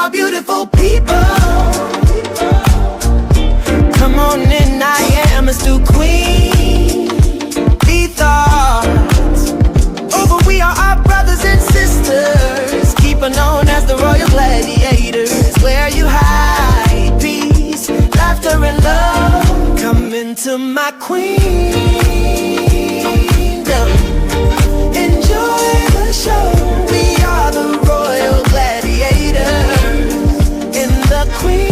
my beautiful people. Come on in, I am a Stu Queen. Be thoughts over, we are our brothers and sisters, keeper known as the royal gladiators, where you hide peace, laughter and love. Come into my queendom, enjoy the show. We are the royal gladiators in the queendom.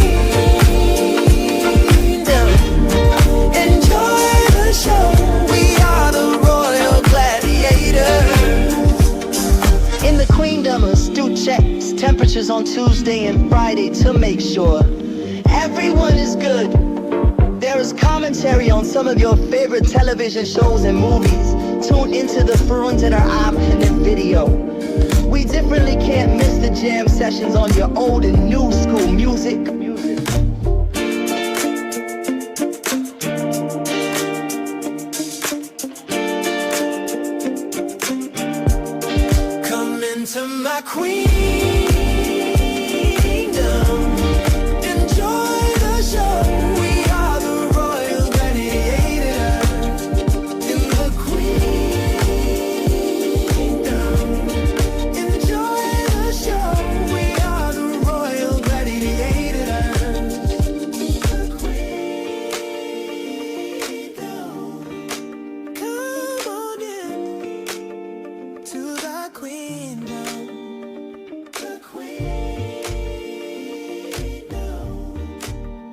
Enjoy the show. We are the royal gladiators in the queendom. A Stu checks temperatures on Tuesday and Friday to make sure everyone is good. There is commentary on some of your favorite television shows and movies. Tune into the Fruins and our option and video. We definitely can't miss the jam sessions on your old and new school music. Come into my queendom. Enjoy the show. We are the royal gladiators in the queendom. Enjoy the show. We are the royal gladiators. The queendom. Come on in to the queendom. The queendom.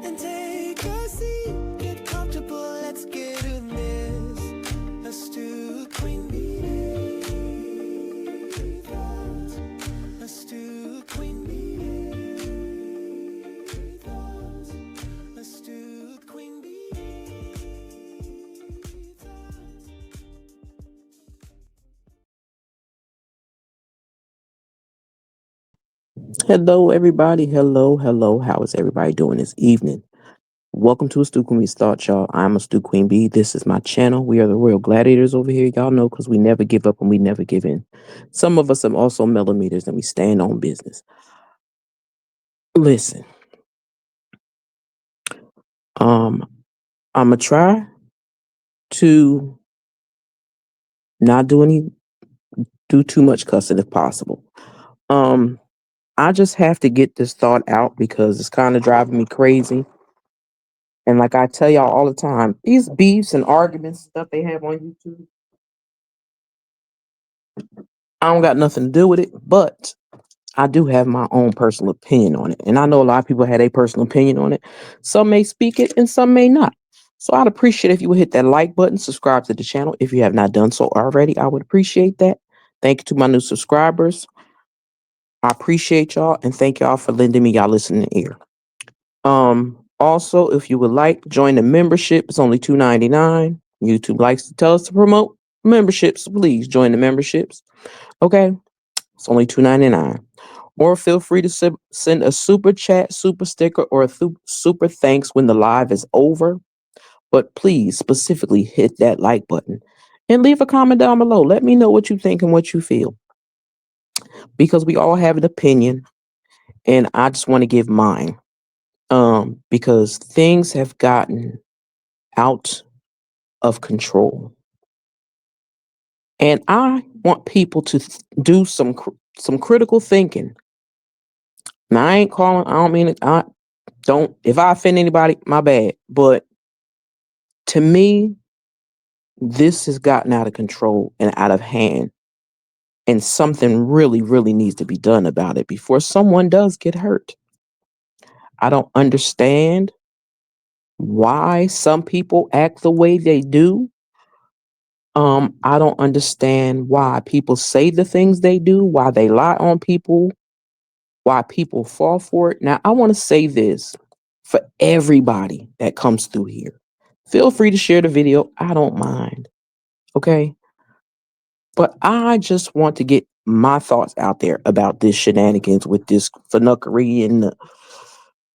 And take a seat, get comfortable, let's get in this. Let's do Queen Bee thoughts. Let's do Queen Bee thoughts. Let's do Queen Bee thoughts. Hello, everybody. Hello. How is everybody doing this evening? Welcome to a Stu Queen Bee's Thought, y'all. I'm a Stu Queen Bee. This is my channel. We are the Royal Gladiators over here. Y'all know, because we never give up and we never give in. Some of us are also millimeters and we stand on business. Listen, I'm gonna try to not do too much cussing if possible. I just have to get this thought out because it's kind of driving me crazy. And like I tell y'all all the time, these beefs and arguments stuff they have on YouTube, I don't got nothing to do with it, but I do have my own personal opinion on it. And I know a lot of people have a personal opinion on it. Some may speak it and some may not. So I'd appreciate if you would hit that like button, subscribe to the channel if you have not done so already. I would appreciate that. Thank you to my new subscribers. I appreciate y'all and thank y'all for lending me y'all listening ear. Also, if you would like, join the membership. It's only $2.99. YouTube likes to tell us to promote memberships. So please join the memberships. Okay, it's only $2.99. Or feel free to send a super chat, super sticker, or a super thanks when the live is over. But please specifically hit that like button and leave a comment down below. Let me know what you think and what you feel, because we all have an opinion and I just want to give mine. Because things have gotten out of control. And I want people to do some critical thinking. Now, I ain't calling, I don't mean it, if I offend anybody, my bad. But to me, this has gotten out of control and out of hand. And something really, really needs to be done about it before someone does get hurt. I don't understand why some people act the way they do. I don't understand why people say the things they do, why they lie on people, why people fall for it. Now, I want to say this for everybody that comes through here. Feel free to share the video. I don't mind. Okay. But I just want to get my thoughts out there about this shenanigans with this funuckery and the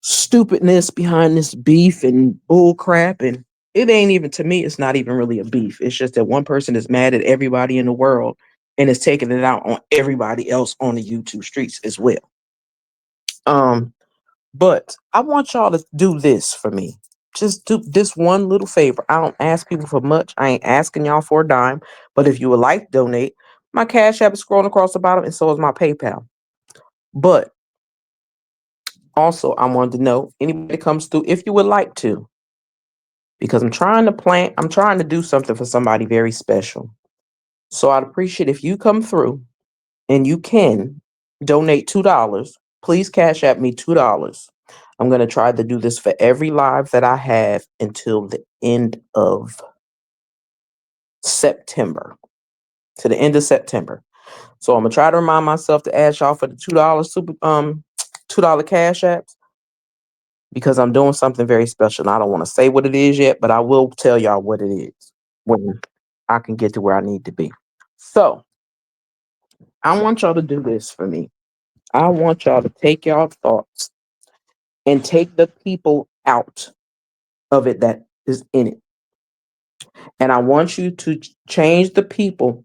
stupidness behind this beef and bull crap. And it ain't even, to me, it's not even really a beef. It's just that one person is mad at everybody in the world and is taking it out on everybody else on the YouTube streets as well. But I want y'all to do this for me. Just do this one little favor. I don't ask people for much. I ain't asking y'all for a dime. But if you would like to donate, my Cash App is scrolling across the bottom, and so is my PayPal. But also, I wanted to know anybody comes through if you would like to, because I'm trying to do something for somebody very special. So I'd appreciate if you come through and you can donate $2. Please Cash App me $2. I'm going to try to do this for every live that I have until the end of September. To the end of September. So I'm going to try to remind myself to ask y'all for the $2 Cash Apps, because I'm doing something very special. And I don't want to say what it is yet, but I will tell y'all what it is when I can get to where I need to be. So I want y'all to do this for me. I want y'all to take y'all thoughts and take the people out of it that is in it. And I want you to change the people.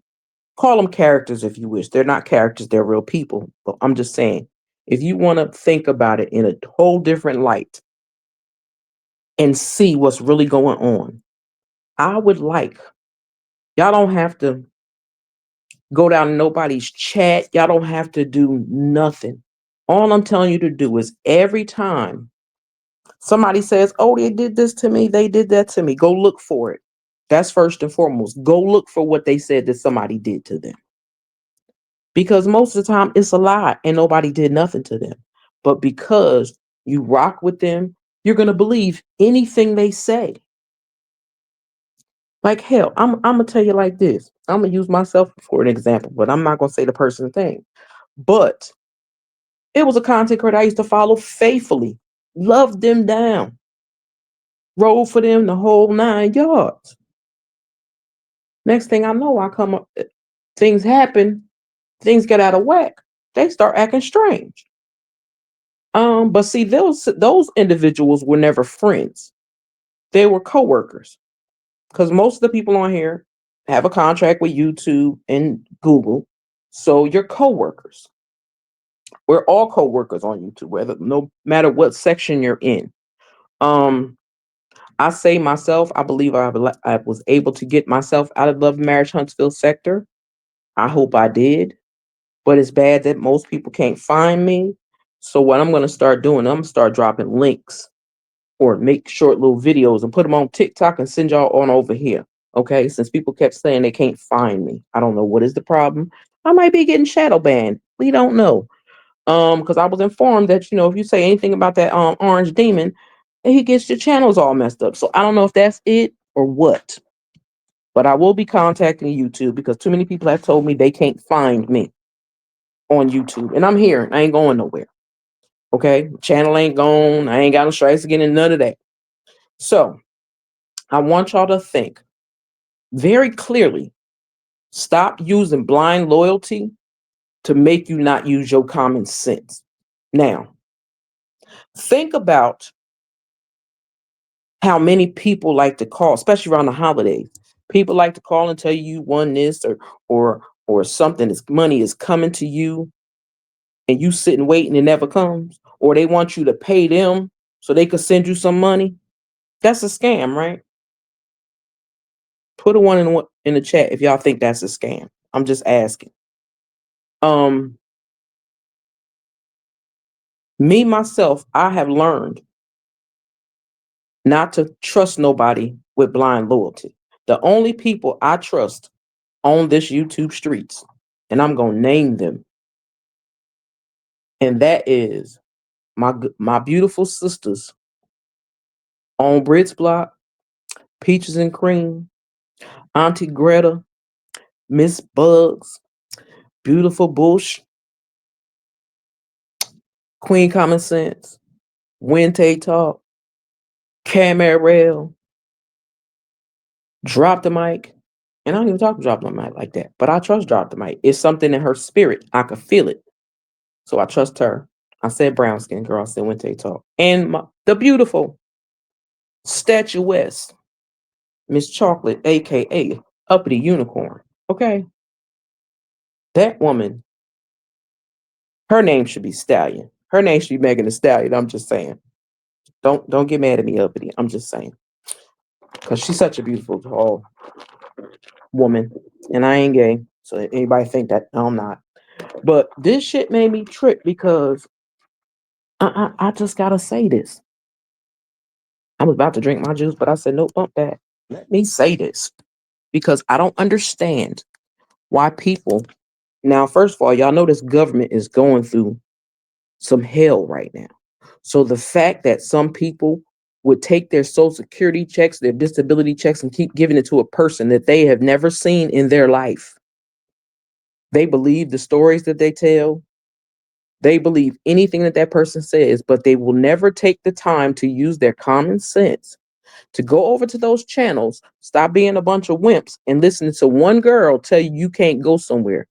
Call them characters if you wish. They're not characters, they're real people. But I'm just saying, if you want to think about it in a whole different light and see what's really going on, I would like, y'all don't have to go down to nobody's chat. Y'all don't have to do nothing. All I'm telling you to do is every time somebody says, oh, they did this to me, they did that to me, go look for it. That's first and foremost. Go look for what they said that somebody did to them. Because most of the time it's a lie and nobody did nothing to them. But because you rock with them, you're going to believe anything they say. Like, hell, I'm going to tell you like this. I'm going to use myself for an example, but I'm not going to say the person thing. But it was a content creator I used to follow faithfully, loved them down, rolled for them the whole 9 yards. Next thing I know, I come up, things happen, things get out of whack. They start acting strange. But see, those individuals were never friends. They were coworkers. Because most of the people on here have a contract with YouTube and Google. So you're coworkers. We're all coworkers on YouTube, whether no matter what section you're in. I say myself, I believe I was able to get myself out of Love Marriage Huntsville sector. I hope I did. But it's bad that most people can't find me. So what I'm going to start doing, I'm going to start dropping links or make short little videos and put them on TikTok and send y'all on over here. Okay, since people kept saying they can't find me. I don't know what is the problem. I might be getting shadow banned. We don't know. Because I was informed that, you know, if you say anything about that orange demon, he gets your channels all messed up. So I don't know if that's it or what. But I will be contacting YouTube because too many people have told me they can't find me on YouTube. And I'm here. I ain't going nowhere. Okay, channel ain't gone. I ain't got no strikes again and none of that. So I want y'all to think very clearly. Stop using blind loyalty to make you not use your common sense. Now, think about how many people like to call, especially around the holidays. People like to call and tell you won this or something. This money is coming to you, and you sitting waiting and it never comes, or they want you to pay them so they could send you some money. That's a scam, right? Put a one in the chat if y'all think that's a scam. I'm just asking. Me myself, I have learned not to trust nobody with blind loyalty. The only people I trust on this YouTube streets, and I'm gonna name them, and that is my beautiful sisters on Brits Block, Peaches and Cream, Auntie Greta, Miss Bugs, Beautiful Bush, Queen Common Sense, Wente Talk, Camarel, Drop the Mic. And I don't even talk to Drop the Mic like that, but I trust Drop the Mic. It's something in her spirit. I could feel it. So I trust her. I said brown skin girl. I said Wente Talk. And the beautiful statuesque Miss Chocolate, aka Uppity Unicorn. Okay. That woman, her name should be Stallion. Her name should be Megan Thee Stallion. I'm just saying. Don't get mad at me, uppity. I'm just saying. Because she's such a beautiful, tall woman. And I ain't gay. So anybody think that, no, I'm not. But this shit made me trip because I just gotta say this. I was about to drink my juice, but I said, no, bump that. Let me say this. Because I don't understand why people. Now, first of all, y'all know this government is going through some hell right now. So the fact that some people would take their social security checks, their disability checks, and keep giving it to a person that they have never seen in their life. They believe the stories that they tell. They believe anything that that person says, but they will never take the time to use their common sense to go over to those channels, stop being a bunch of wimps, and listen to one girl tell you you can't go somewhere.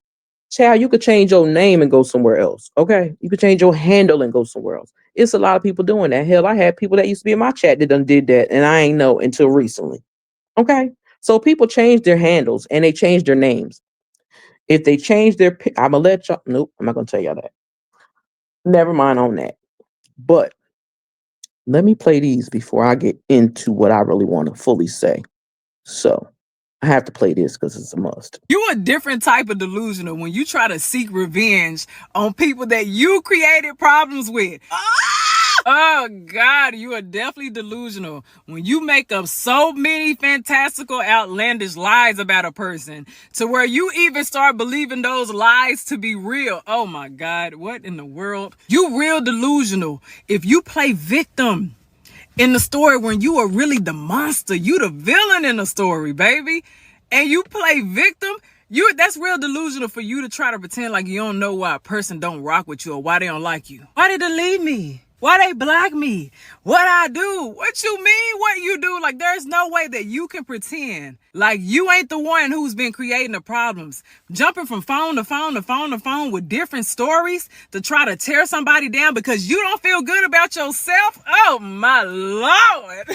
Child, you could change your name and go somewhere else. Okay. You could change your handle and go somewhere else. It's a lot of people doing that. Hell, I had people that used to be in my chat that done did that, and I ain't know until recently. Okay. So people change their handles and they change their names. If they change their, I'm gonna let y'all. Nope, I'm not gonna tell y'all that. Never mind on that. But let me play these before I get into what I really want to fully say. So I have to play this because it's a must. You a different type of delusional when you try to seek revenge on people that you created problems with. Oh God, you are definitely delusional when you make up so many fantastical, outlandish lies about a person to where you even start believing those lies to be real. Oh my God, what in the world? You real delusional if you play victim in the story when you are really the monster. You the villain in the story, baby. And you play victim. That's real delusional for you to try to pretend like you don't know why a person don't rock with you or why they don't like you. Why they delete me? Why they block me? What I do? What you mean what you do? Like, there's no way that you can pretend like you ain't the one who's been creating the problems. Jumping from phone to phone to phone to phone with different stories to try to tear somebody down because you don't feel good about yourself. Oh my Lord.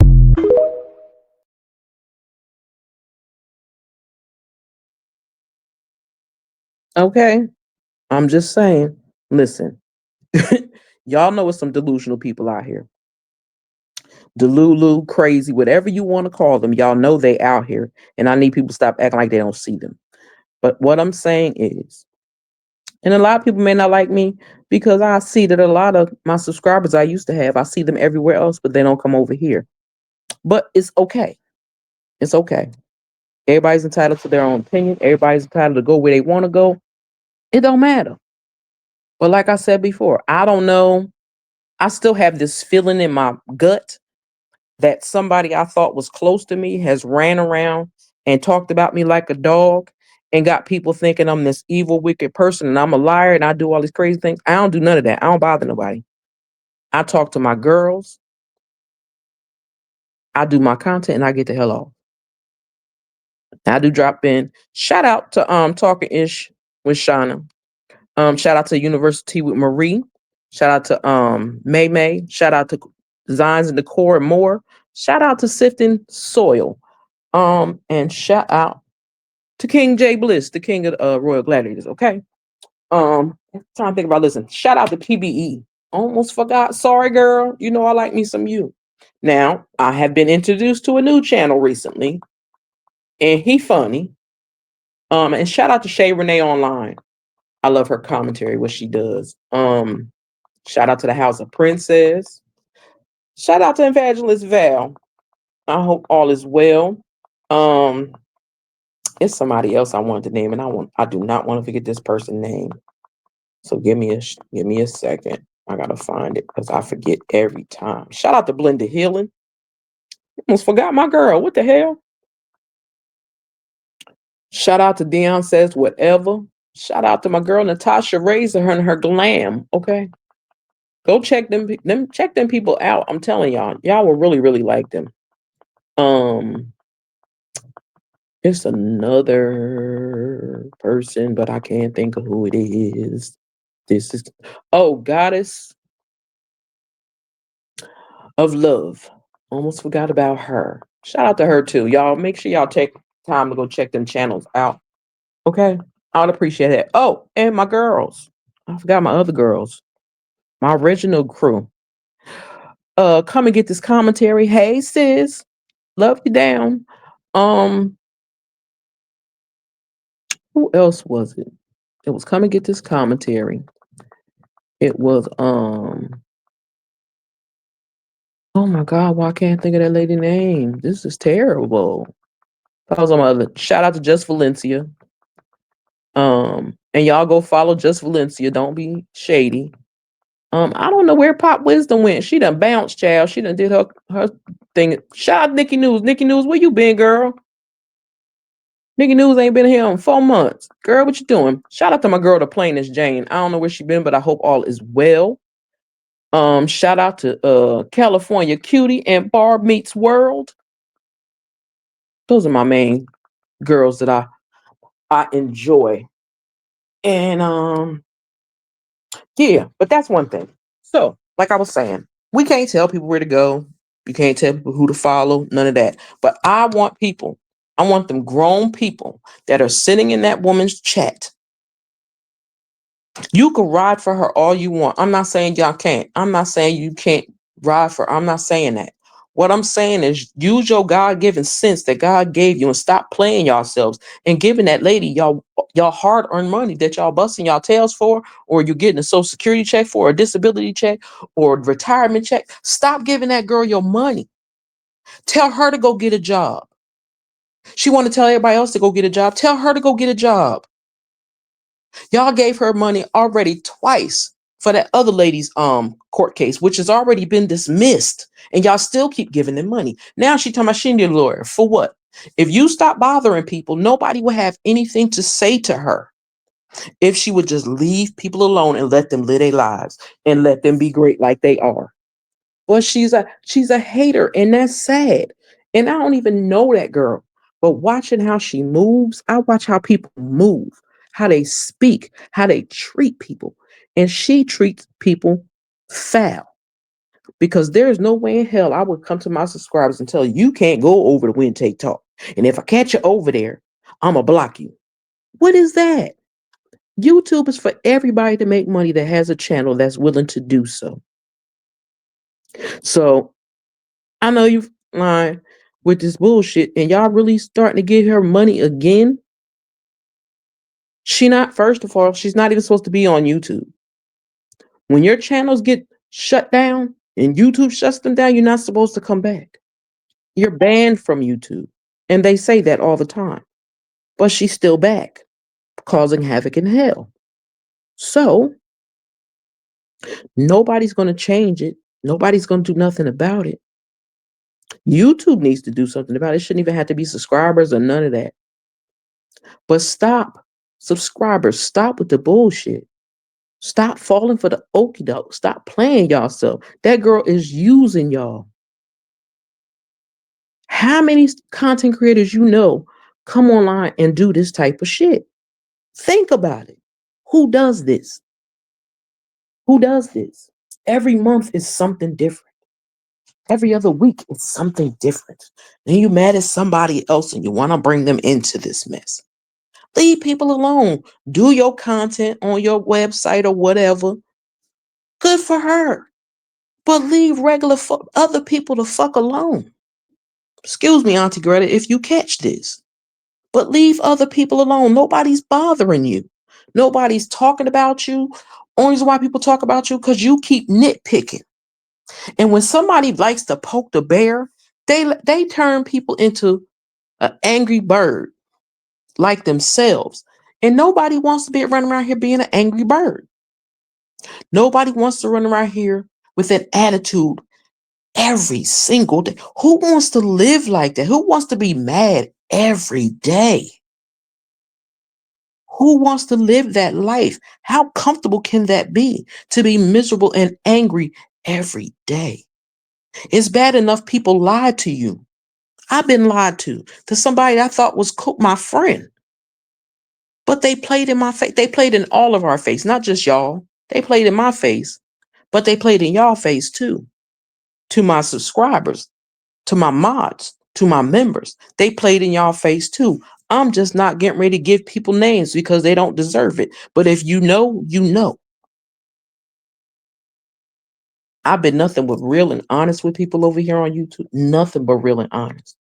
Okay. I'm just saying. Listen. Y'all know it's some delusional people out here. Delulu, crazy, whatever you want to call them, y'all know they out here. And I need people to stop acting like they don't see them. But what I'm saying is, and a lot of people may not like me because I see that a lot of my subscribers I used to have, I see them everywhere else, but they don't come over here. But it's okay. It's okay. Everybody's entitled to their own opinion. Everybody's entitled to go where they want to go. It don't matter. But like I said before, I don't know. I still have this feeling in my gut that somebody I thought was close to me has ran around and talked about me like a dog and got people thinking I'm this evil, wicked person and I'm a liar and I do all these crazy things. I don't do none of that. I don't bother nobody. I talk to my girls. I do my content and I get the hell off. I do drop in. Shout out to Talking Ish with Shauna. Shout out to University with Marie. Shout out to May May. Shout out to Designs and Decor and more. Shout out to Sifting Soil. And shout out to King J Bliss, the king of Royal Gladiators. Okay. Trying to think about. Listen, shout out to PBE. Almost forgot. Sorry, girl. You know I like me some you. Now I have been introduced to a new channel recently, and he funny. And shout out to SHAY RENEE Online. I love her commentary, what she does. Shout out to the House of Princess. Shout out to Evangelist Val. I hope all is well. It's somebody else I wanted to name, and I do not want to forget this person's name. So give me a second. I gotta find it because I forget every time. Shout out to Blenda Healing. Almost forgot my girl. What the hell? Shout out to Dion Says Whatever. Shout out to my girl Natasha Razor and her glam. Okay. Go check them people out. I'm telling y'all will really, really like them. It's another person, but I can't think of who it is. This is Goddess of Love. Almost forgot about her. Shout out to her too. Y'all make sure y'all take time to go check them channels out. Okay. I'd appreciate it. Oh, and my girls. I forgot my other girls. My original crew. Come and get this commentary. Hey sis, love you down. Who else was it? It was come and get this commentary. It was oh my god, why can't I think of that lady name? This is terrible. I was on my other shout out to Just Valencia. And y'all go follow Just Valencia. Don't be shady. I don't know where Pop Wisdom went. She done bounced, child. She done did her thing. Shout out Nikki News. Nikki News, where you been, girl? Nikki News ain't been here in 4 months. Girl, what you doing? Shout out to my girl, the plainest Jane. I don't know where she been, but I hope all is well. Shout out to California Cutie and Barb Meets World. Those are my main girls that I enjoy. And yeah, but that's one thing. So, like I was saying, we can't tell people where to go. You can't tell people who to follow, none of that. But I want them grown people that are sitting in that woman's chat. You can ride for her all you want. I'm not saying y'all can't. I'm not saying you can't ride for her. I'm not saying that. What I'm saying is use your God-given sense that God gave you and stop playing yourselves and giving that lady y'all hard-earned money that y'all busting y'all tails for, or you're getting a social security check for, a disability check, or a retirement check. Stop giving that girl your money. Tell her to go get a job. She want to tell everybody else to go get a job. Tell her to go get a job. Y'all gave her money already twice for that other lady's court case, which has already been dismissed, and y'all still keep giving them money. Now she talking about she need a lawyer. For what? If you stop bothering people, nobody will have anything to say to her if she would just leave people alone and let them live their lives and let them be great like they are. Well, she's a hater, and that's sad. And I don't even know that girl, but watching how she moves, I watch how people move, how they speak, how they treat people, and she treats people foul. Because there is no way in hell I would come to my subscribers and tell you can't go over to Win Take Talk, and if I catch you over there, I'ma block you. What is that? YouTube is for everybody to make money that has a channel that's willing to do so. So I know you lying with this bullshit, and y'all really starting to give her money again. First of all, she's not even supposed to be on YouTube. When your channels get shut down and YouTube shuts them down, you're not supposed to come back. You're banned from YouTube. And they say that all the time. But she's still back, causing havoc in hell. So nobody's going to change it. Nobody's going to do nothing about it. YouTube needs to do something about it. It shouldn't even have to be subscribers or none of that. But stop, subscribers, stop with the bullshit. Stop falling for the okie doke. Stop playing yourself. That girl is using y'all. How many content creators you know come online and do this type of shit? Think about it. Who does this? Who does this? Every month is something different. Every other week is something different. Then you mad at somebody else and you want to bring them into this mess. Leave people alone. Do your content on your website or whatever. Good for her. But leave regular other people the fuck alone. Excuse me, Auntie Greta, if you catch this. But leave other people alone. Nobody's bothering you. Nobody's talking about you. Only reason why people talk about you because you keep nitpicking. And when somebody likes to poke the bear, they turn people into an angry bird like themselves. And nobody wants to be running around here being an angry bird. Nobody wants to run around here with an attitude every single day. Who wants to live like that? Who wants to be mad every day? Who wants to live that life? How comfortable can that be to be miserable and angry every day? It's bad enough people lied to you. I've been lied to somebody I thought was my friend. But they played in my face. They played in all of our face, not just y'all. They played in my face, but they played in y'all face too. To my subscribers, to my mods, to my members. They played in y'all face too. I'm just not getting ready to give people names because they don't deserve it. But if you know, you know. I've been nothing but real and honest with people over here on YouTube. Nothing but real and honest.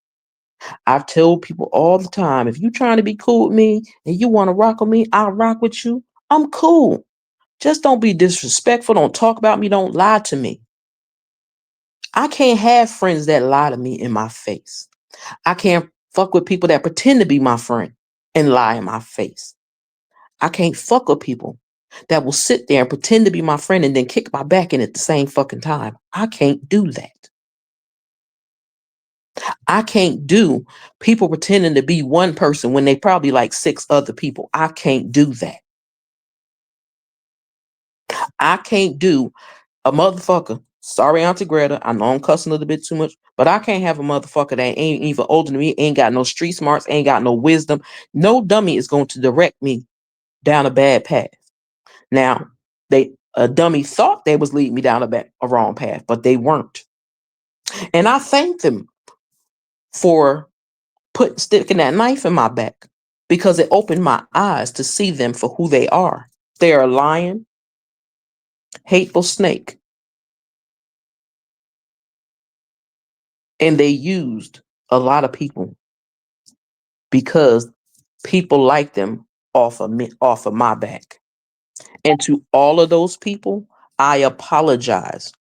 I've told people all the time, if you trying to be cool with me and you want to rock with me, I'll rock with you. I'm cool. Just don't be disrespectful. Don't talk about me. Don't lie to me. I can't have friends that lie to me in my face. I can't fuck with people that pretend to be my friend and lie in my face. I can't fuck with people that will sit there and pretend to be my friend and then kick my back in at the same fucking time. I can't do that. I can't do people pretending to be one person when they probably like 6 other people. I can't do that. I can't do a motherfucker. Sorry, Auntie Greta. I know I'm cussing a little bit too much, but I can't have a motherfucker that ain't even older than me, ain't got no street smarts, ain't got no wisdom. No dummy is going to direct me down a bad path. Now, a dummy thought they was leading me down a wrong path, but they weren't. And I thank them for sticking that knife in my back, because it opened my eyes to see them for who they are. They are a lying, hateful snake. And they used a lot of people because people like them off of my back. And to all of those people, I apologize.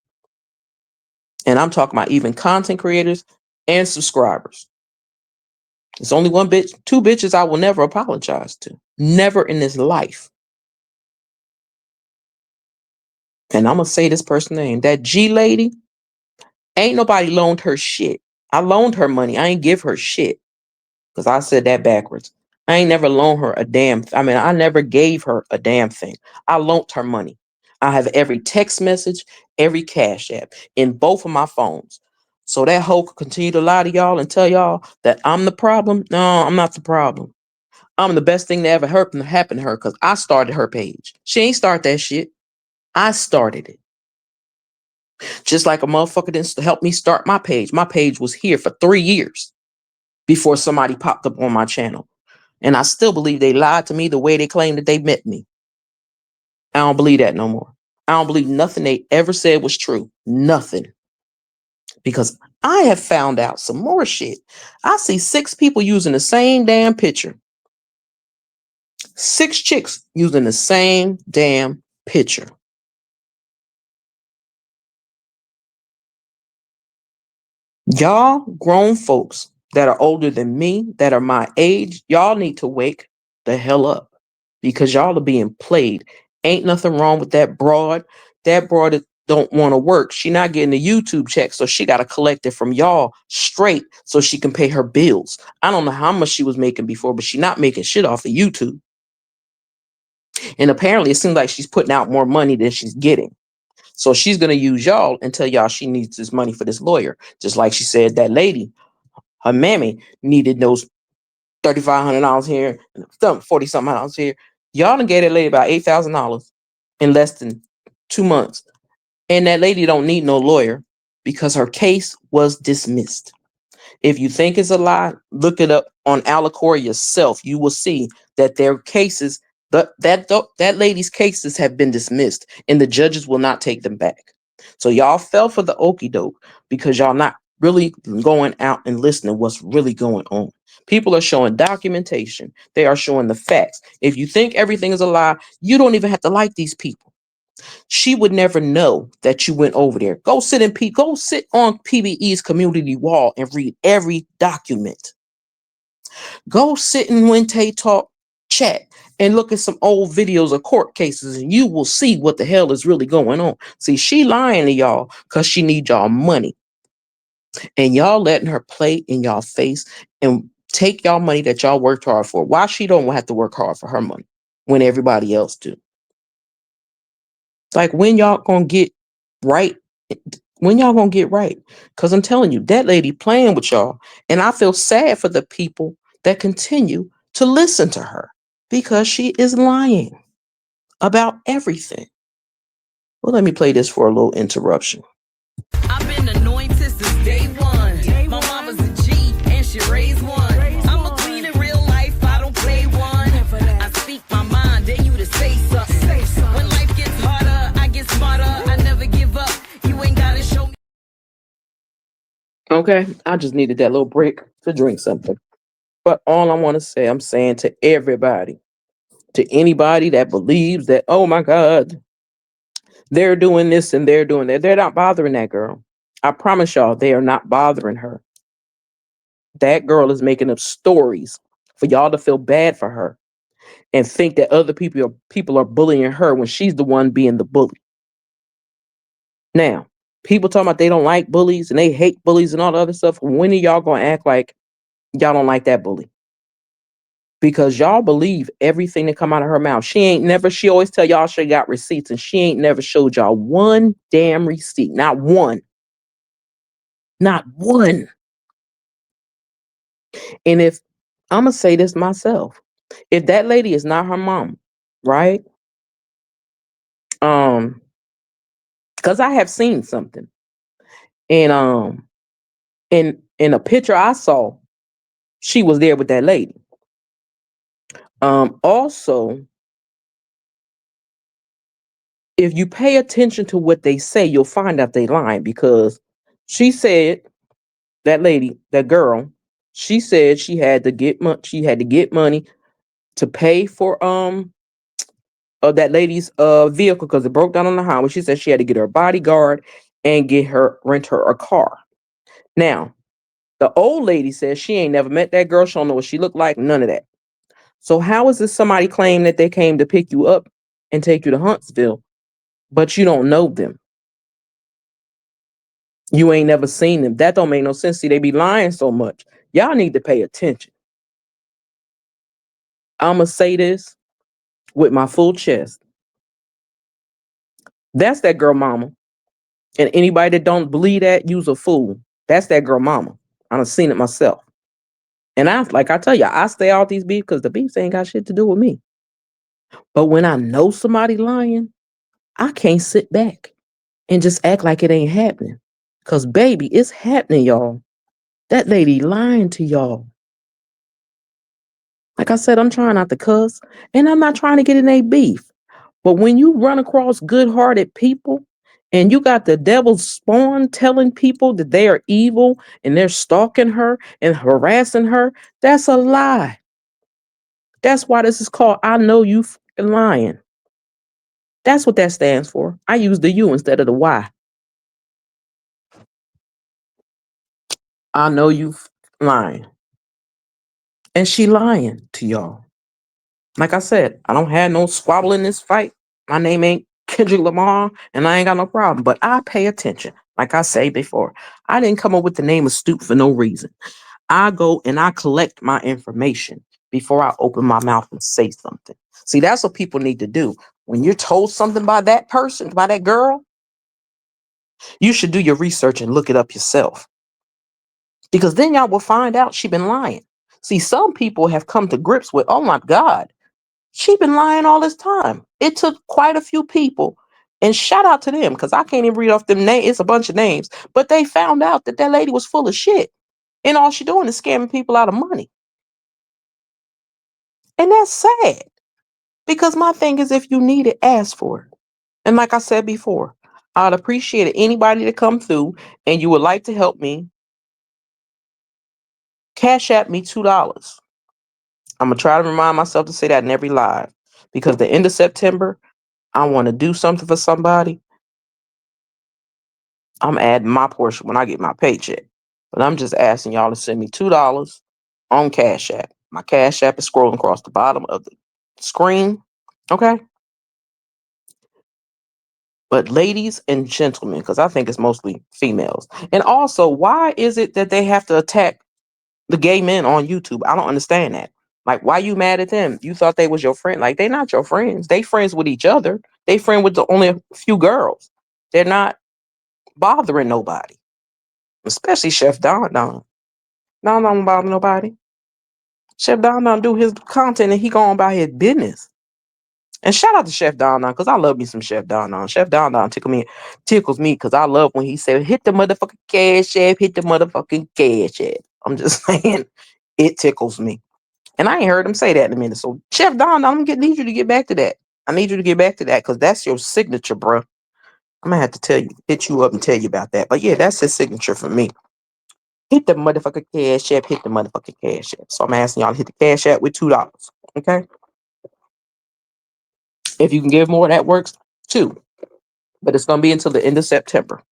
And I'm talking about even content creators and subscribers. It's only two bitches I will never apologize to. Never in this life. And I'm going to say this person's name. That G lady, ain't nobody loaned her shit. I loaned her money. I ain't give her shit. Because I said that backwards. I ain't never loaned her a damn. I never gave her a damn thing. I loaned her money. I have every text message, every cash app in both of my phones. So that hoe could continue to lie to y'all and tell y'all that I'm the problem. No, I'm not the problem. I'm the best thing that ever happened to her because I started her page. She ain't start that shit. I started it. Just like a motherfucker didn't help me start my page. My page was here for 3 years before somebody popped up on my channel. And I still believe they lied to me the way they claimed that they met me. I don't believe that no more. I don't believe nothing they ever said was true. Nothing. Because I have found out some more shit. I see 6 people using the same damn picture. 6 chicks using the same damn picture. Y'all grown folks that are older than me, that are my age, y'all need to wake the hell up because y'all are being played. Ain't nothing wrong with that broad. That broad don't want to work. She not getting a YouTube check, so she got to collect it from y'all straight so she can pay her bills. I don't know how much she was making before, but she not making shit off of YouTube. And apparently it seems like she's putting out more money than she's getting. So she's going to use y'all and tell y'all she needs this money for this lawyer. Just like she said that lady, her mammy needed those $3,500 here and $40-something here. Y'all done gave that lady about $8,000 in less than 2 months. And that lady don't need no lawyer because her case was dismissed. If you think it's a lie, look it up on Alicorn yourself. You will see that their cases, that lady's cases have been dismissed and the judges will not take them back. So y'all fell for the okie doke because y'all not really going out and listening what's really going on. People are showing documentation. They are showing the facts. If you think everything is a lie, you don't even have to like these people. She would never know that you went over there. Go sit on PBE's community wall and read every document. Go sit in Wente Talk chat and look at some old videos of court cases and you will see what the hell is really going on. See, she lying to y'all because she needs y'all money. And y'all letting her play in y'all face and take y'all money that y'all worked hard for. Why she don't have to work hard for her money when everybody else do? It's like, when y'all gonna get right? When y'all gonna get right? Because I'm telling you, that lady playing with y'all. And I feel sad for the people that continue to listen to her because she is lying about everything. Well, let me play this for a little interruption. I've been anointed since day one. My mama's a G and she raised one. I'm a queen in real life, I don't play one. I speak my mind, dare you to say something. When life gets harder, I get smarter. I never give up. You ain't Okay, I just needed that little break to drink something. But all I want to say, I'm saying to everybody, to anybody that believes that, oh my God, they're doing this and they're doing that, they're not bothering that girl. I promise y'all, they are not bothering her. That girl is making up stories for y'all to feel bad for her and think that other people are bullying her when she's the one being the bully. Now, people talking about they don't like bullies and they hate bullies and all the other stuff. When are y'all gonna act like y'all don't like that bully? Because y'all believe everything that come out of her mouth. She always tell y'all she got receipts and she ain't never showed y'all one damn receipt. Not one. Not one. And if I'm gonna say this myself, if that lady is not her mom, right? Because I have seen something. And in a picture I saw, she was there with that lady. Also, if you pay attention to what they say, you'll find out they lying because she said, that lady, that girl, she said she had to get money to pay for that lady's vehicle because it broke down on the highway. She said she had to get her a bodyguard and rent her a car. Now, the old lady says she ain't never met that girl. She don't know what she looked like, none of that. So how is this somebody claim that they came to pick you up and take you to Huntsville, but you don't know them? You ain't never seen them. That don't make no sense. See, they be lying so much. Y'all need to pay attention. I'ma say this with my full chest. That's that girl mama. And anybody that don't believe that, you's a fool. That's that girl mama. I done seen it myself. And like I tell you, I stay out these beefs because the beefs ain't got shit to do with me. But when I know somebody lying, I can't sit back and just act like it ain't happening. Cause baby, it's happening, y'all. That lady lying to y'all. Like I said, I'm trying not to cuss, and I'm not trying to get in a beef. But when you run across good-hearted people and you got the devil's spawn telling people that they are evil and they're stalking her and harassing her, that's a lie. That's why this is called I know you fucking lying. That's what that stands for. I use the U instead of the Y. I know you lying. And she lying to y'all. Like I said, I don't have no squabble in this fight. My name ain't Kendrick Lamar, and I ain't got no problem. But I pay attention. Like I say before, I didn't come up with the name of Stoop for no reason. I go and I collect my information before I open my mouth and say something. See, that's what people need to do. When you're told something by that person, by that girl, you should do your research and look it up yourself. Because then y'all will find out she been lying. See, some people have come to grips with, oh my God, she been lying all this time. It took quite a few people, and shout out to them because I can't even read off them names. It's a bunch of names, but they found out that that lady was full of shit, and all she doing is scamming people out of money, and that's sad. Because my thing is, if you need it, ask for it. And like I said before, I'd appreciate it. Anybody to come through and you would like to help me, cash at me $2. I'm gonna try to remind myself to say that in every live because the end of September, I want to do something for somebody. I'm adding my portion when I get my paycheck. But I'm just asking y'all to send me $2 on Cash App. My Cash App is scrolling across the bottom of the screen. Okay. But ladies and gentlemen, because I think it's mostly females. And also, why is it that they have to attack the gay men on YouTube? I don't understand that. Like, why you mad at them? You thought they was your friend. Like, they not your friends. They friends with each other. They friend with only a few girls. They're not bothering nobody. Especially Chef Don Don. Don don't bother nobody. Chef Don Don do his content and he go on about his business. And shout out to Chef Don Don because I love me some Chef Don Don. Chef Don Don tickles me because I love when he said, hit the motherfucking cash app, hit the motherfucking cash app. I'm just saying, it tickles me. And I ain't heard him say that in a minute. So Chef Don Don, need you to get back to that. I need you to get back to that because that's your signature, bro. I'm going to have to hit you up and tell you about that. But yeah, that's his signature for me. Hit the motherfucking Cash App. Hit the motherfucking Cash App. So I'm asking y'all to hit the Cash App with $2. Okay? If you can give more, that works too. But it's gonna be until the end of September.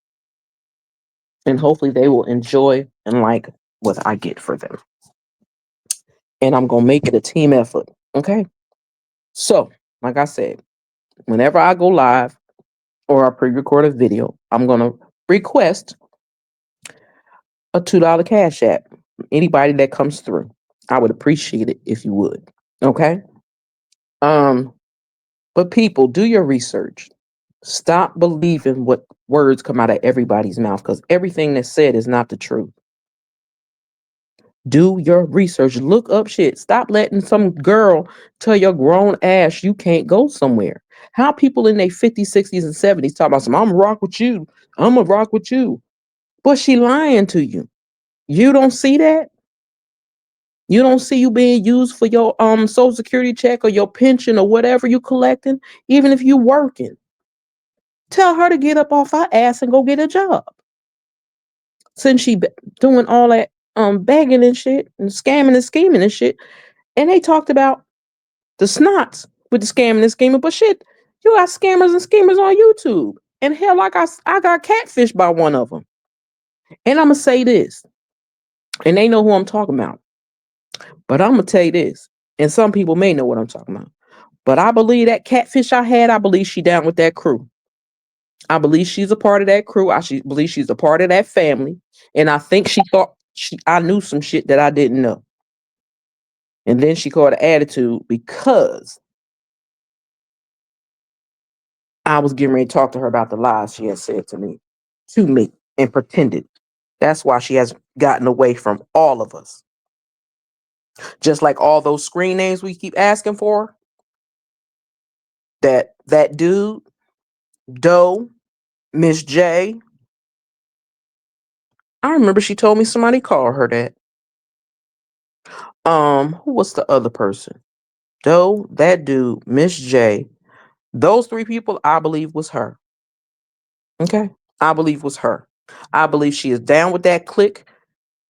And hopefully they will enjoy and like what I get for them. And I'm gonna make it a team effort. Okay? So, like I said, whenever I go live or I pre-record a video, I'm gonna request a $2 Cash App. Anybody that comes through, I would appreciate it if you would. Okay. But people, do your research. Stop believing what words come out of everybody's mouth, because everything that's said is not the truth. Do your research. Look up shit. Stop letting some girl tell your grown ass you can't go somewhere. How people in their 50s, 60s, and 70s talk about some, I'm gonna rock with you. I'm gonna rock with you. But she lying to you. You don't see that? You don't see you being used for your social security check or your pension or whatever you collecting, even if you working. Tell her to get up off her ass and go get a job. Since she doing all that begging and shit and scamming and scheming and shit. And they talked about the snots with the scamming and scheming, but shit, you got scammers and schemers on YouTube. And hell, like I got catfished by one of them. And I'm gonna say this, and they know who I'm talking about. But I'm gonna tell you this, and some people may know what I'm talking about. But I believe that catfish I had, I believe she down with that crew. I believe she's a part of that crew. Believe she's a part of that family. And I think she thought I knew some shit that I didn't know. And then she caught an attitude because I was getting ready to talk to her about the lies she had said to me, and pretended. That's why she has gotten away from all of us. Just like all those screen names we keep asking for. That dude, Doe, Miss J. I remember she told me somebody called her that. Who was the other person? Doe, that dude, Miss J. Those three people I believe was her. Okay? I believe was her. I believe she is down with that clique.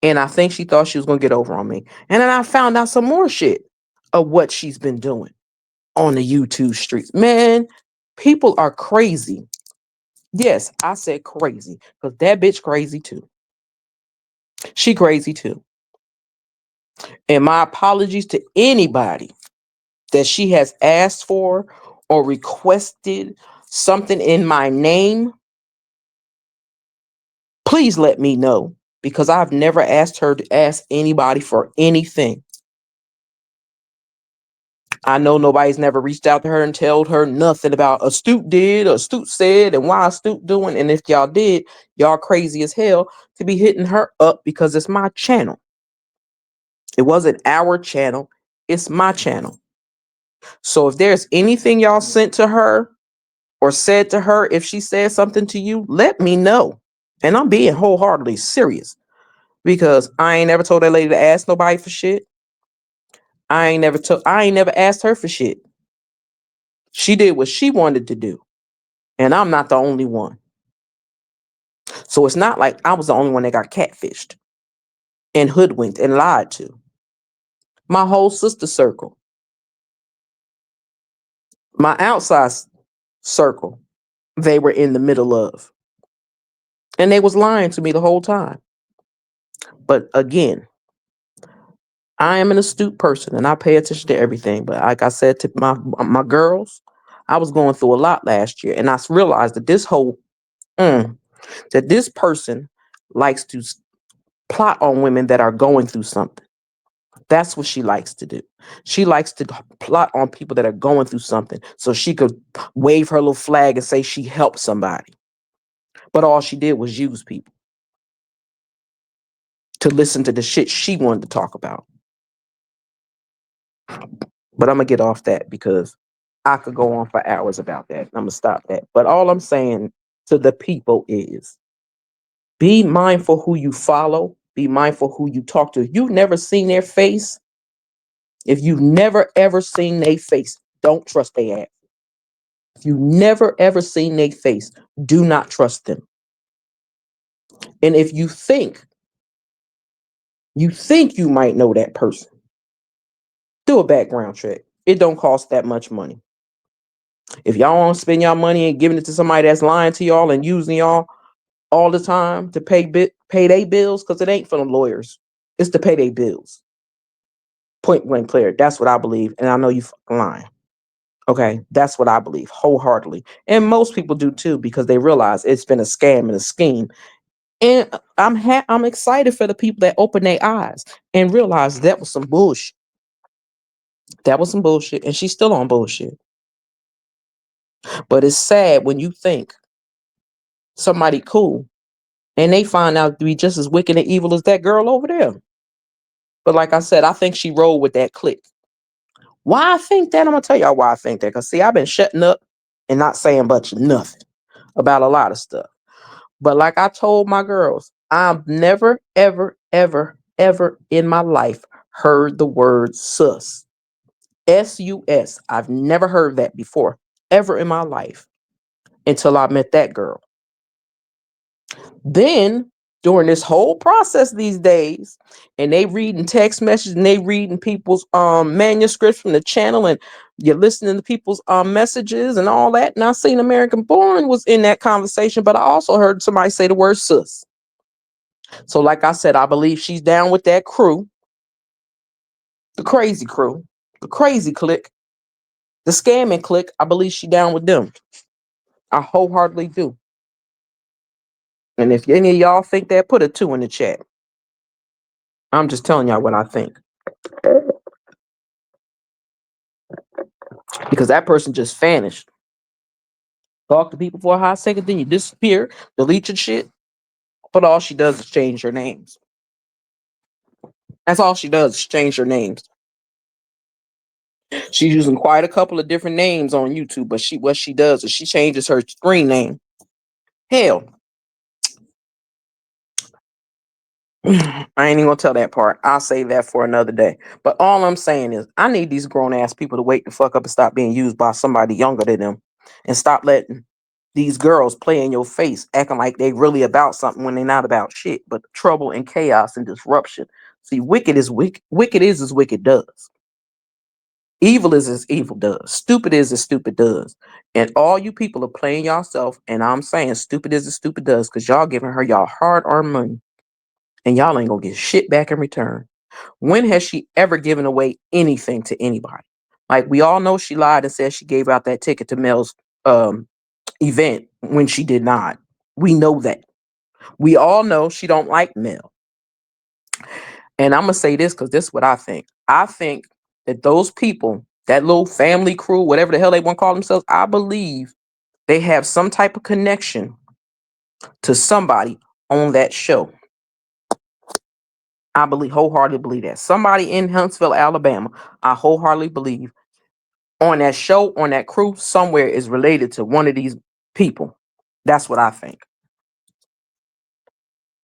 And I think she thought she was gonna get over on me. And then I found out some more shit of what she's been doing on the YouTube streets. Man, people are crazy. Yes, I said crazy. Because that bitch crazy too. She crazy too. And my apologies to anybody that she has asked for or requested something in my name. Please let me know, because I've never asked her to ask anybody for anything. I know nobody's never reached out to her and told her nothing about Astute did or Astute said and why Astute doing. And if y'all did, y'all crazy as hell to be hitting her up, because it's my channel. It wasn't our channel. It's my channel. So if there's anything y'all sent to her or said to her, if she said something to you, let me know. And I'm being wholeheartedly serious, because I ain't never told that lady to ask nobody for shit. I ain't never asked her for shit. She did what she wanted to do. And I'm not the only one. So it's not like I was the only one that got catfished and hoodwinked and lied to. My whole sister circle, my outside circle, they were in the middle of. And they was lying to me the whole time. But again, I am an astute person and I pay attention to everything. But like I said to my girls, I was going through a lot last year. And I realized that that this person likes to plot on women that are going through something. That's what she likes to do. She likes to plot on people that are going through something so she could wave her little flag and say she helped somebody. But all she did was use people to listen to the shit she wanted to talk about. But I'm going to get off that, because I could go on for hours about that. I'm going to stop that. But all I'm saying to the people is, be mindful who you follow. Be mindful who you talk to. If you've never seen their face, if you've never ever seen their face, don't trust their ass. If you've never ever seen their face, do not trust them. And if you think You think you might know that person. Do a background check. It don't cost that much money. If y'all want to spend y'all money and giving it to somebody that's lying to y'all and using y'all all the time to pay their bills, because it ain't for the lawyers. It's to pay their bills. Point blank clear. That's what I believe. And I know you fucking lying. Okay, that's what I believe wholeheartedly. And most people do too, because they realize it's been a scam and a scheme. And I'm excited for the people that open their eyes and realize that was some bullshit. That was some bullshit, and she's still on bullshit. But it's sad when you think somebody cool and they find out to be just as wicked and evil as that girl over there. But like I said, I think she rolled with that clique. Why I think that? I'm gonna tell y'all why I think that. Because see, I've been shutting up and not saying much nothing about a lot of stuff. But like I told my girls, I've never, ever, ever, ever in my life heard the word sus. S-U-S. I've never heard that before, ever in my life, until I met that girl. Then during this whole process these days, and they reading text messages and they reading people's manuscripts from the channel, and you're listening to people's messages and all that. And I seen American Born was in that conversation, but I also heard somebody say the word sus. So like I said, I believe she's down with that crew, the crazy crew, the crazy clique, the scamming clique. I believe she down with them. I wholeheartedly do. And if any of y'all think that, put a 2 in the chat. I'm just telling y'all what I think. Because that person just vanished. Talk to people for a hot second, then you disappear, delete your shit. But all she does is change her names. That's all she does is change her names. She's using quite a couple of different names on YouTube, but what she does is she changes her screen name. Hell, I ain't even gonna tell that part. I'll save that for another day. But all I'm saying is I need these grown ass people to wake the fuck up and stop being used by somebody younger than them, and stop letting these girls play in your face acting like they really about something when they're not about shit but trouble and chaos and disruption. See, wicked is wicked. Wicked is as wicked does. Evil is as evil does. Stupid is as stupid does. And all you people are playing yourself, and I'm saying stupid is as stupid does, because y'all giving her y'all hard-earned money. And y'all ain't gonna get shit back in return. When has she ever given away anything to anybody? Like, we all know she lied and said she gave out that ticket to Mel's event when she did not. We know that. We all know she don't like Mel. And I'm gonna say this because this is what I think. I think that those people, that little family crew, whatever the hell they want to call themselves, I believe they have some type of connection to somebody on that show. I wholeheartedly believe that. Somebody in Huntsville, Alabama, I wholeheartedly believe on that show, on that crew, somewhere is related to one of these people. That's what I think.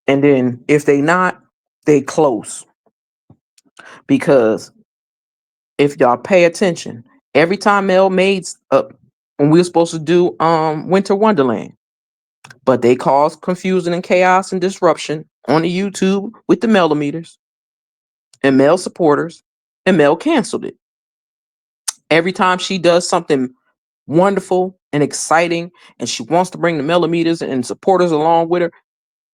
And then if they not, they close. Because if y'all pay attention, every time Mel made up when we were supposed to do Winter Wonderland, but they caused confusion and chaos and disruption on the YouTube with the millimeters and Mel supporters, and Mel canceled it. Every time she does something wonderful and exciting and she wants to bring the millimeters and supporters along with her,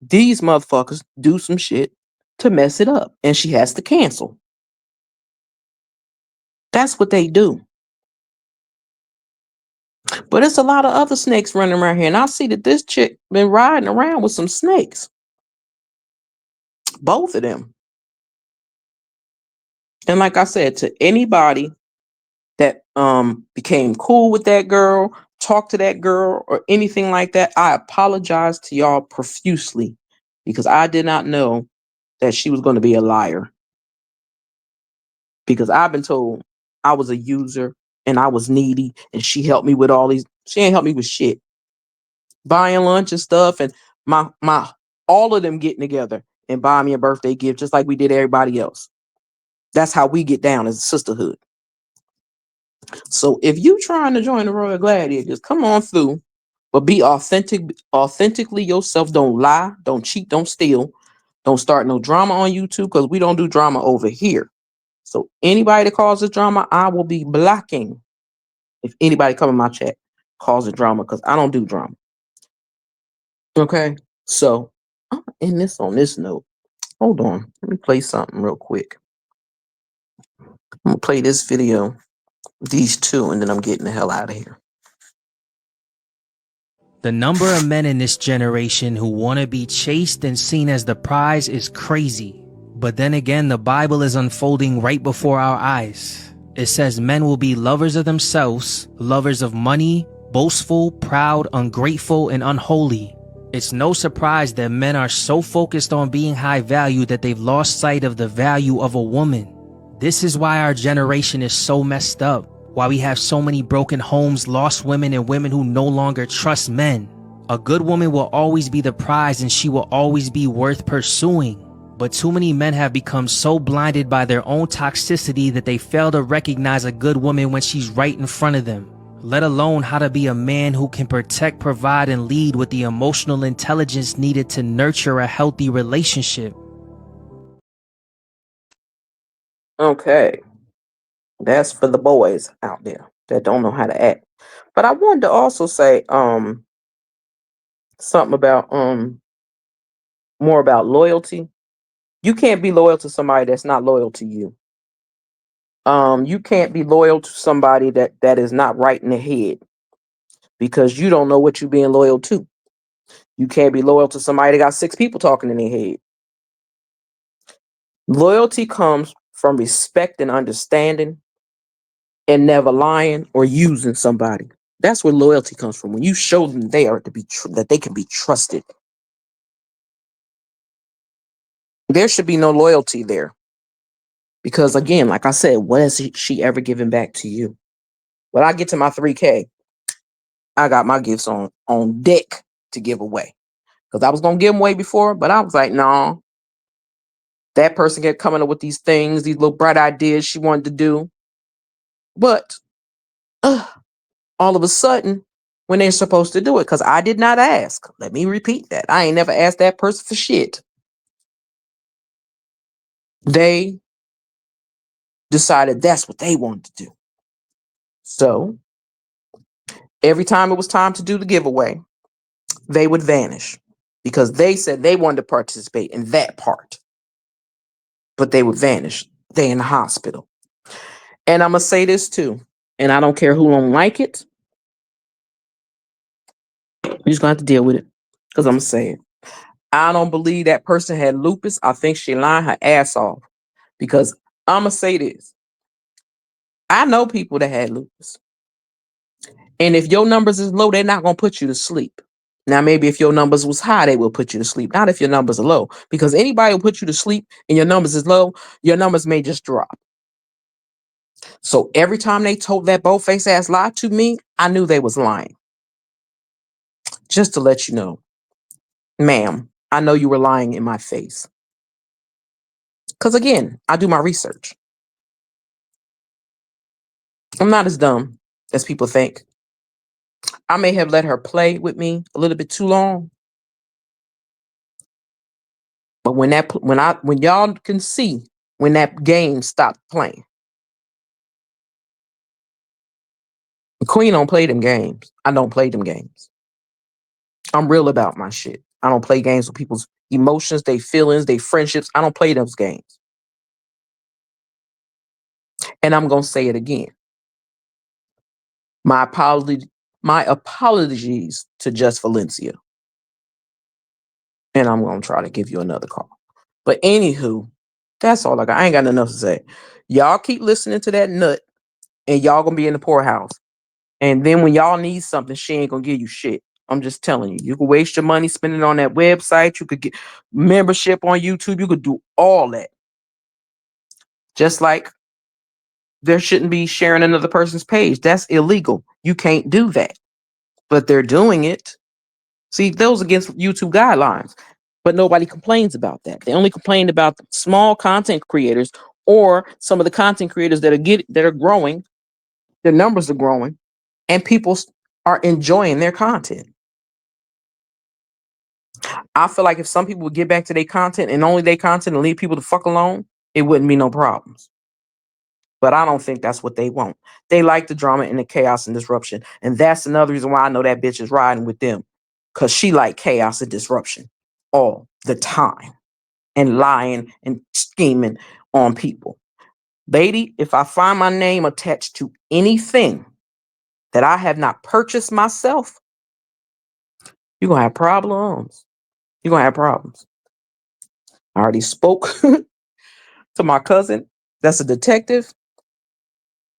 these motherfuckers do some shit to mess it up, and she has to cancel. That's what they do. But it's a lot of other snakes running around here, and I see that this chick been riding around with some snakes. Both of them. And like I said, to anybody that became cool with that girl, talked to that girl, or anything like that, I apologize to y'all profusely, because I did not know that she was going to be a liar. Because I've been told I was a user and I was needy, and she helped me with all these. She ain't helped me with shit. Buying lunch and stuff, and my all of them getting together and buying me a birthday gift just like we did everybody else. That's how we get down as a sisterhood. So if you trying to join the Royal Gladiators, come on through, but be authentically yourself. Don't lie, don't cheat, don't steal. Don't start no drama on YouTube because we don't do drama over here. So anybody that causes drama, I will be blocking. If anybody come in my chat causes drama, because I don't do drama. Okay, so I'm gonna end this on this note. Hold on, let me play something real quick. I'm gonna play this video, these two, and then I'm getting the hell out of here. The number of men in this generation who want to be chased and seen as the prize is crazy. But then again, the Bible is unfolding right before our eyes. It says men will be lovers of themselves, lovers of money, boastful, proud, ungrateful, and unholy. It's no surprise that men are so focused on being high value that they've lost sight of the value of a woman. This is why our generation is so messed up. Why we have so many broken homes, lost women, and women who no longer trust men. A good woman will always be the prize and she will always be worth pursuing. But too many men have become so blinded by their own toxicity that they fail to recognize a good woman when she's right in front of them. Let alone how to be a man who can protect, provide, and lead with the emotional intelligence needed to nurture a healthy relationship. Okay. That's for the boys out there that don't know how to act. But I wanted to also say something about more about loyalty. You can't be loyal to somebody that's not loyal to you. You can't be loyal to somebody that is not right in the head, because you don't know what you're being loyal to. You can't be loyal to somebody that got 6 people talking in their head. Loyalty comes from respect and understanding, and never lying or using somebody. That's where loyalty comes from. When you show them they are to be that they can be trusted. There should be no loyalty there. Because again, like I said, what has she ever given back to you? When I get to my 3K, I got my gifts on deck to give away. Because I was going to give them away before, but I was like, no. That person kept coming up with these things, these little bright ideas she wanted to do. But all of a sudden, when they're supposed to do it, because I did not ask. Let me repeat that. I ain't never asked that person for shit. They decided that's what they wanted to do. So every time it was time to do the giveaway, they would vanish because they said they wanted to participate in that part. But they would vanish. They in the hospital. And I'm going to say this too. And I don't care who don't like it. You're just going to have to deal with it. Because I'm going to say it. I don't believe that person had lupus. I think she lying her ass off. Because I'm going to say this. I know people that had lupus. And if your numbers is low, they're not going to put you to sleep. Now, maybe if your numbers was high, they will put you to sleep. Not if your numbers are low. Because anybody will put you to sleep and your numbers is low, your numbers may just drop. So every time they told that bold-faced ass lie to me, I knew they was lying. Just to let you know, ma'am, I know you were lying in my face. Because again, I do my research. I'm not as dumb as people think. I may have let her play with me a little bit too long. But when y'all can see when that game stopped playing. The Queen don't play them games. I don't play them games. I'm real about my shit. I don't play games with people's emotions, their feelings, their friendships. I don't play those games. And I'm going to say it again. My apologies to Just Valencia. And I'm going to try to give you another call. But anywho, that's all I got. I ain't got nothing else to say. Y'all keep listening to that nut and y'all going to be in the poorhouse. And then when y'all need something, she ain't going to give you shit. I'm just telling you. You can waste your money spending on that website. You could get membership on YouTube. You could do all that. Just like there shouldn't be sharing another person's page. That's illegal. You can't do that. But they're doing it. See, those against YouTube guidelines. But nobody complains about that. They only complain about the small content creators or some of the content creators that are growing. Their numbers are growing and people are enjoying their content. I feel like if some people would get back to their content and only their content and leave people the fuck alone, it wouldn't be no problems. But I don't think that's what they want. They like the drama and the chaos and disruption. And that's another reason why I know that bitch is riding with them. Because she like chaos and disruption all the time. And lying and scheming on people. Lady, if I find my name attached to anything that I have not purchased myself, you're going to have problems. You're going to have problems. I already spoke to my cousin that's a detective.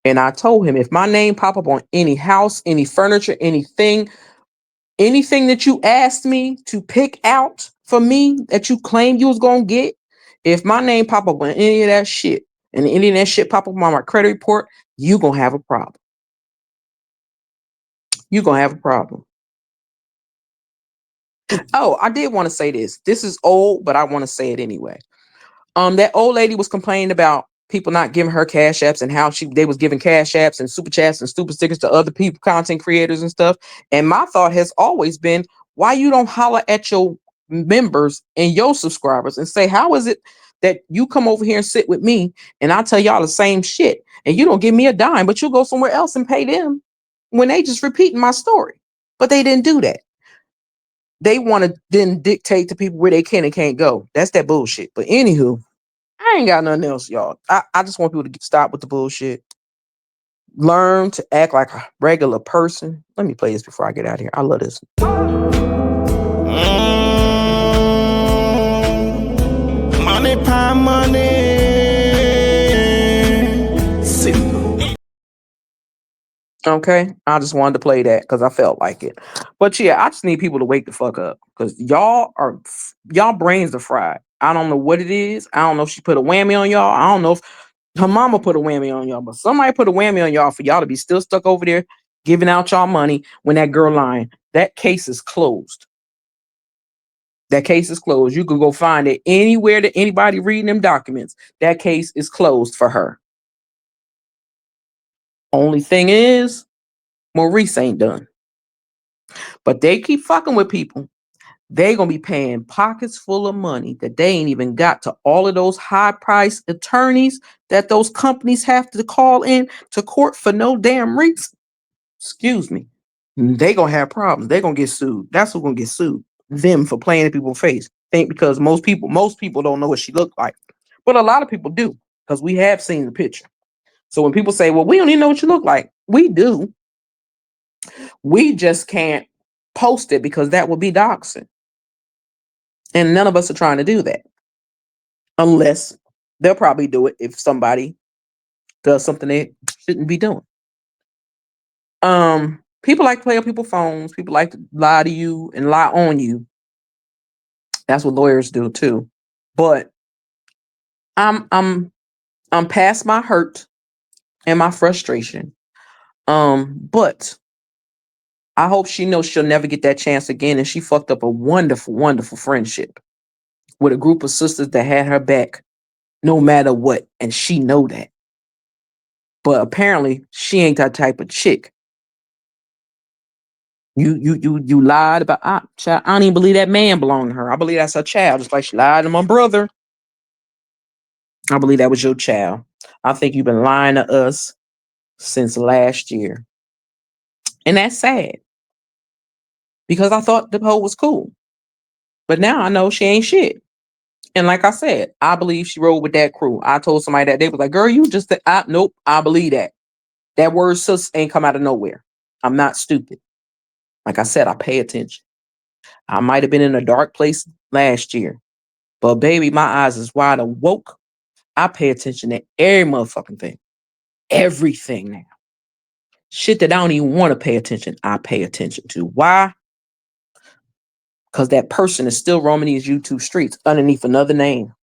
And I told him if my name pop up on any house, any furniture, anything that you asked me to pick out for me that you claimed you was going to get, if my name pop up on any of that shit and any of that shit pop up on my credit report, you going to have a problem. You're going to have a problem. Oh, I did want to say this. This is old, but I want to say it anyway. That old lady was complaining about people not giving her cash apps and how they was giving cash apps and super chats and stupid stickers to other people, content creators and stuff. And my thought has always been, why you don't holler at your members and your subscribers and say, how is it that you come over here and sit with me and I tell y'all the same shit and you don't give me a dime, but you go somewhere else and pay them when they just repeating my story. But they didn't do that. They want to then dictate to people where they can and can't go. That's that bullshit. But anywho, I ain't got nothing else, y'all. I just want people to stop with the bullshit. Learn to act like a regular person. Let me play this before I get out of here. I love this. Money, pie, money. Okay, I just wanted to play that because I felt like it. But yeah, I just need people to wake the fuck up because y'all brains are fried. I don't know what it is. I don't know if she put a whammy on y'all. I don't know if her mama put a whammy on y'all, but somebody put a whammy on y'all for y'all to be still stuck over there giving out y'all money when that girl lying. That case is closed. That case is closed. You can go find it anywhere that anybody reading them documents. That case is closed for her. Only thing is, Maurice ain't done. But they keep fucking with people. They gonna be paying pockets full of money that they ain't even got to all of those high-priced attorneys that those companies have to call in to court for no damn reason. Excuse me. They gonna have problems. They gonna get sued. That's who's gonna get sued. Them for playing in people's face. Think because most people don't know what she looked like. But a lot of people do, because we have seen the picture. So when people say, well, we don't even know what you look like, we do. We just can't post it because that would be doxing. And none of us are trying to do that. Unless they'll probably do it if somebody does something they shouldn't be doing. People like to play on people's phones. People like to lie to you and lie on you. That's what lawyers do too. But I'm past my hurt and my frustration. But I hope she knows she'll never get that chance again. And she fucked up a wonderful, wonderful friendship with a group of sisters that had her back no matter what. And she know that. But apparently she ain't that type of chick. You lied about child. I don't even believe that man belonged to her. I believe that's her child, just like she lied to my brother. I believe that was your child. I think you've been lying to us since last year. And that's sad. Because I thought the hoe was cool. But now I know she ain't shit. And like I said, I believe she rode with that crew. I told somebody that they was like, girl, you just nope, I believe that. That word sus ain't come out of nowhere. I'm not stupid. Like I said, I pay attention. I might have been in a dark place last year. But baby, my eyes is wide awoke. I pay attention to every motherfucking thing. Everything now. Shit that I don't even want to pay attention, I pay attention to. Why? Because that person is still roaming these YouTube streets underneath another name.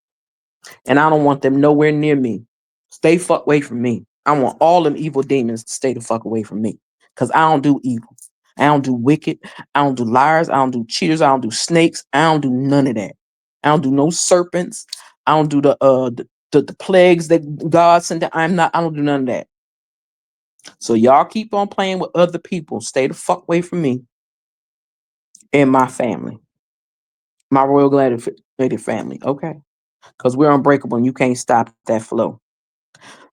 And I don't want them nowhere near me. Stay fuck away from me. I want all them evil demons to stay the fuck away from me. Because I don't do evil. I don't do wicked. I don't do liars. I don't do cheaters. I don't do snakes. I don't do none of that. I don't do no serpents. I don't do the plagues that God sent. I don't do none of that. So y'all keep on playing with other people. Stay the fuck away from me and my family. My Royal Gladiator family, okay? Because we're unbreakable and you can't stop that flow.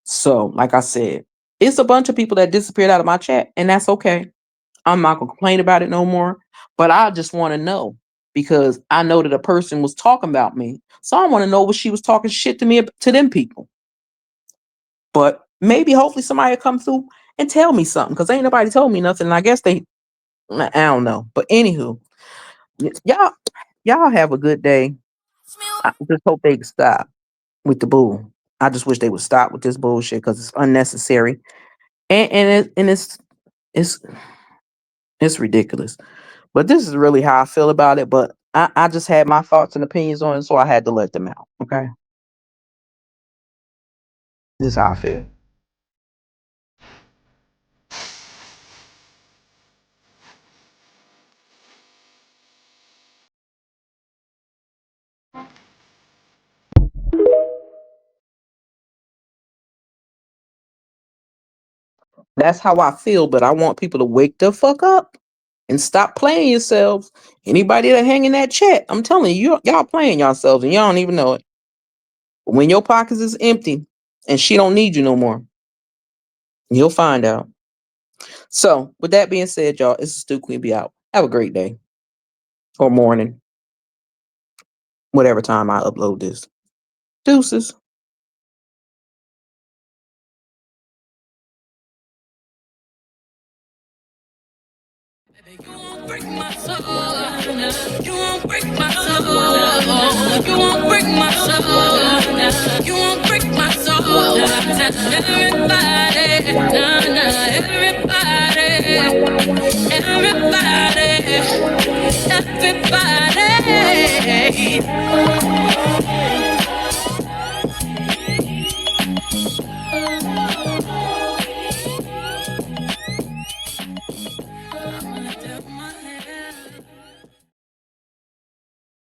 So, like I said, it's a bunch of people that disappeared out of my chat, and that's okay. I'm not gonna complain about it no more. But I just want to know because I know that a person was talking about me. So I want to know what she was talking shit to me to them people. But maybe hopefully somebody will come through and tell me something because ain't nobody told me nothing. And I guess I don't know. But anywho, y'all have a good day. I just hope they stop with the bull. I just wish they would stop with this bullshit because it's unnecessary and it's it's ridiculous. But this is really how I feel about it. But I just had my thoughts and opinions on it, so I had to let them out. Okay, this is how I feel. That's how I feel. But I want people to wake the fuck up and stop playing yourselves. Anybody that hang in that chat, I'm telling you, y'all playing yourselves and y'all don't even know it. When your pockets is empty and she don't need you no more, you'll find out. So, with that being said, y'all, it's Stu Queen be out. Have a great day or morning, whatever time I upload this. Deuces. You won't break my soul. You won't break my soul. You won't break my soul. You won't break my soul. Everybody, nah, nah, everybody, everybody.